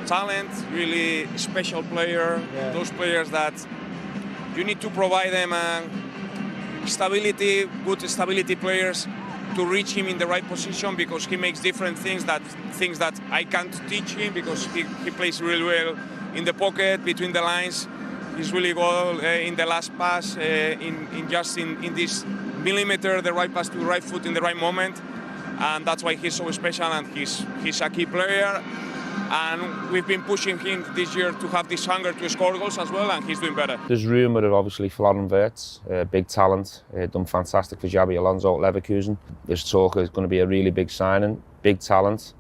Talent, really special player. Yeah. Those players that you need to provide them stability, good stability players to reach him in the right position, because he makes different things that I can't teach him, because he plays really well in the pocket, between the lines. He's really good in the last pass, in this millimeter, the right pass to the right foot in the right moment, and that's why he's so special, and he's a key player. And we've been pushing him this year to have this hunger to score goals as well, and he's doing better. There's rumour of obviously Florian Wirtz, big talent, done fantastic for Xabi Alonso at Leverkusen. There's talk it's going to be a really big signing, big talent,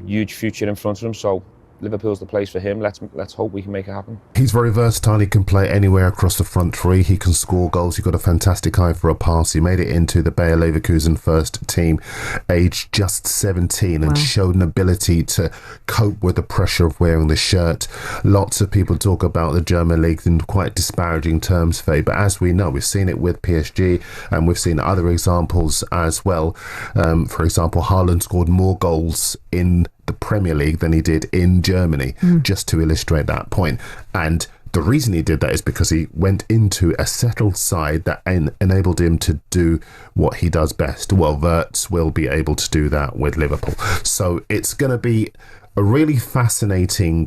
huge future in front of him. So Liverpool's the place for him. Let's hope we can make it happen. He's very versatile. He can play anywhere across the front three. He can score goals. He's got a fantastic eye for a pass. He made it into the Bayer Leverkusen first team, aged just 17, and showed an ability to cope with the pressure of wearing the shirt. Lots of people talk about the German league in quite disparaging terms, Faye, but as we know, we've seen it with PSG, and we've seen other examples as well. For example, Haaland scored more goals in the Premier League than he did in Germany, just to illustrate that point. And the reason he did that is because he went into a settled side that enabled him to do what he does best. Well, Wirtz will be able to do that with Liverpool. So it's going to be a really fascinating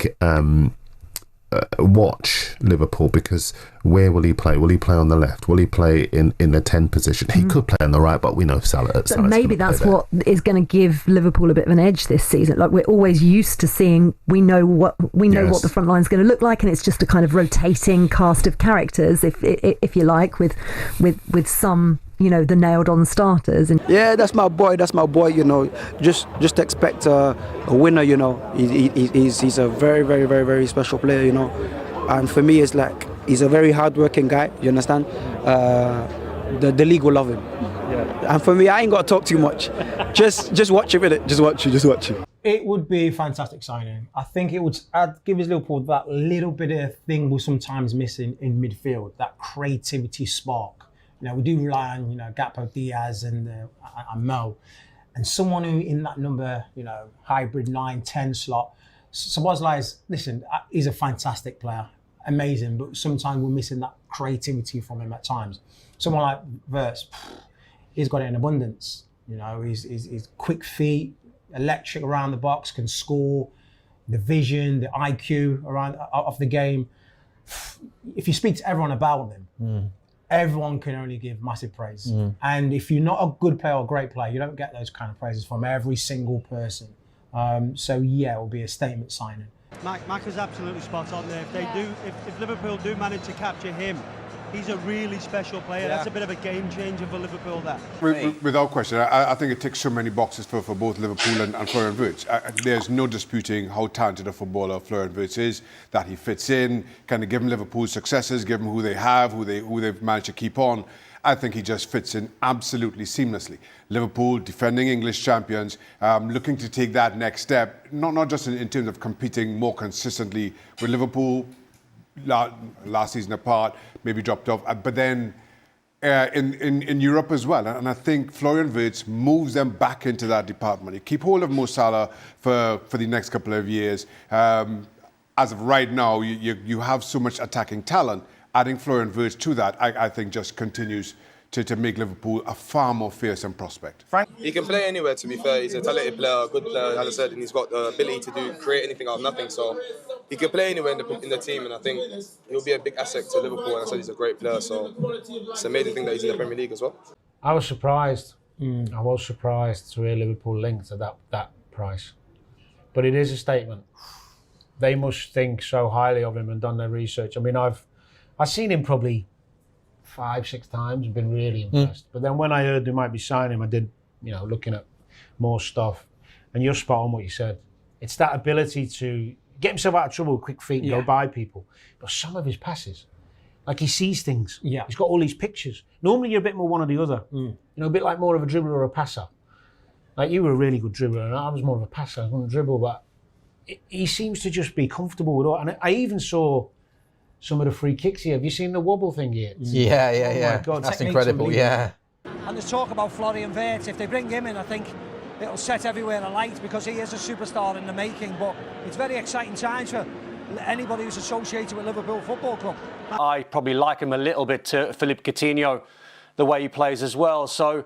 watch, Liverpool, because where will he play? Will he play on the left? Will he play in the 10 position? He could play on the right, but we know Salah. But maybe that's what is going to give Liverpool a bit of an edge this season. Like, we're always used to seeing, we know what the front line is going to look like, and it's just a kind of rotating cast of characters, if you like, with some, you know, the nailed-on starters. And yeah, that's my boy. You know, just expect a winner. You know, he's a very, very, very, very special player. You know, and for me, it's like he's a very hard-working guy. You understand? The league will love him. Yeah. And for me, I ain't got to talk too much. Just watch him, innit? Just watch him. It would be a fantastic signing. I think it would give his Liverpool that little bit of thing we're sometimes missing in midfield, that creativity spark. You know, we do rely on, you know, Gakpo, Diaz and Mo. And someone who in that number, you know, hybrid 9-10 slot. Szoboszlai, listen, he's a fantastic player, amazing, but sometimes we're missing that creativity from him at times. Someone like Wirtz, he's got it in abundance. You know, he's quick feet, electric around the box, can score, the vision, the IQ of the game. If you speak to everyone about him, everyone can only give massive praise. And if you're not a good player or a great player, you don't get those kind of praises from every single person. So yeah, it will be a statement signing. Mike is absolutely spot on there. If Liverpool do manage to capture him, he's a really special player. That's a bit of a game changer for Liverpool there. Without question, I think it ticks so many boxes for both Liverpool and Florian Wirtz. There's no disputing how talented a footballer Florian Wirtz is, that he fits in, kind of given Liverpool's successes, given who they have, who they've managed to keep on. I think he just fits in absolutely seamlessly. Liverpool, defending English champions, looking to take that next step, not just in terms of competing more consistently with Liverpool, last season apart, maybe dropped off, but then in Europe as well. And I think Florian Wirtz moves them back into that department. You keep hold of Mo Salah for the next couple of years. As of right now, you have so much attacking talent. Adding Florian Wirtz to that, I think, just continues to make Liverpool a far more fearsome prospect. Frank? He can play anywhere, to be fair. He's a talented player, a good player, as I said, and he's got the ability to create anything out of nothing. So he can play anywhere in the team, and I think he'll be a big asset to Liverpool. And I said he's a great player, so it's an amazing thing that he's in the Premier League as well. I was surprised. I was surprised to hear Liverpool linked at that price. But it is a statement. They must think so highly of him and done their research. I mean, I've seen him probably 5-6 times and been really impressed. But then when I heard they might be signing him, I did, you know, looking at more stuff. And you're spot on what you said. It's that ability to get himself out of trouble with quick feet and go by people. But some of his passes, like he sees things. Yeah. He's got all these pictures. Normally you're a bit more one or the other. You know, a bit like more of a dribbler or a passer. Like you were a really good dribbler and I was more of a passer. I was going to dribble, but he seems to just be comfortable with all. And I even saw some of the free kicks here. Have you seen the wobble thing here? Yeah. My God, that's incredible, yeah. And there's talk about Florian Wirtz. If they bring him in, I think it'll set everywhere alight because he is a superstar in the making. But it's very exciting times for anybody who's associated with Liverpool Football Club. I probably like him a little bit to Philippe Coutinho, the way he plays as well. So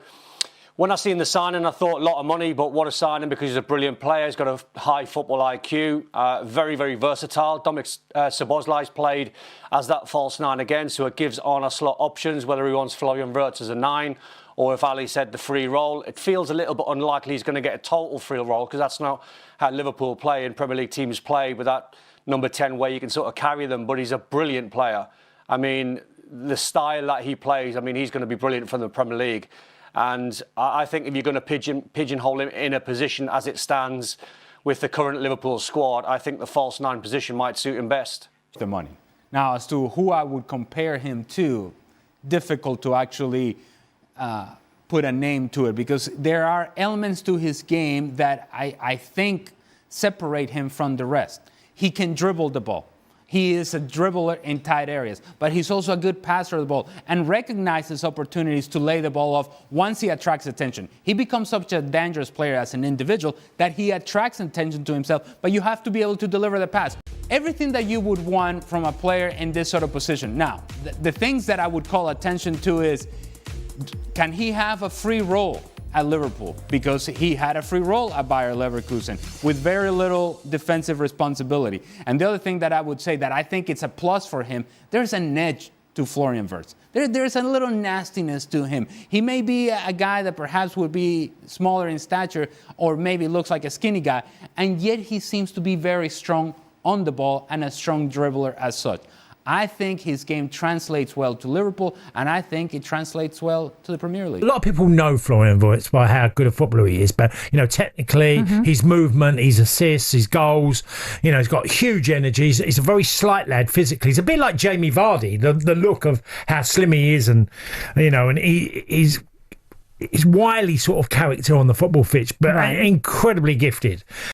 when I seen the signing, I thought a lot of money, but what a signing because he's a brilliant player. He's got a high football IQ, very, very versatile. Dominik Szoboszlai's played as that false 9 again, so it gives Arne Slot options, whether he wants Florian Wirtz as a 9 or if Ali said the free role. It feels a little bit unlikely he's going to get a total free role because that's not how Liverpool play and Premier League teams play with that number 10 where you can sort of carry them, but he's a brilliant player. I mean, the style that he plays, I mean, he's going to be brilliant for the Premier League. And I think if you're going to pigeonhole him in a position as it stands with the current Liverpool squad, I think the false 9 position might suit him best. The money. Now, as to who I would compare him to, difficult to actually put a name to it because there are elements to his game that I think separate him from the rest. He can dribble the ball. He is a dribbler in tight areas, but he's also a good passer of the ball and recognizes opportunities to lay the ball off once he attracts attention. He becomes such a dangerous player as an individual that he attracts attention to himself, but you have to be able to deliver the pass. Everything that you would want from a player in this sort of position. Now, the things that I would call attention to is, can he have a free role at Liverpool? Because he had a free role at Bayer Leverkusen with very little defensive responsibility. And the other thing that I would say that I think it's a plus for him, there's an edge to Florian Wirtz. There's a little nastiness to him. He may be a guy that perhaps would be smaller in stature or maybe looks like a skinny guy, and yet he seems to be very strong on the ball and a strong dribbler as such. I think his game translates well to Liverpool, and I think it translates well to the Premier League. A lot of people know Florian Wirtz by how good a footballer he is, but, you know, technically, his movement, his assists, his goals, you know, he's got huge energy. He's a very slight lad physically. He's a bit like Jamie Vardy, the look of how slim he is, and, you know, and he's wily sort of character on the football pitch, but incredibly gifted.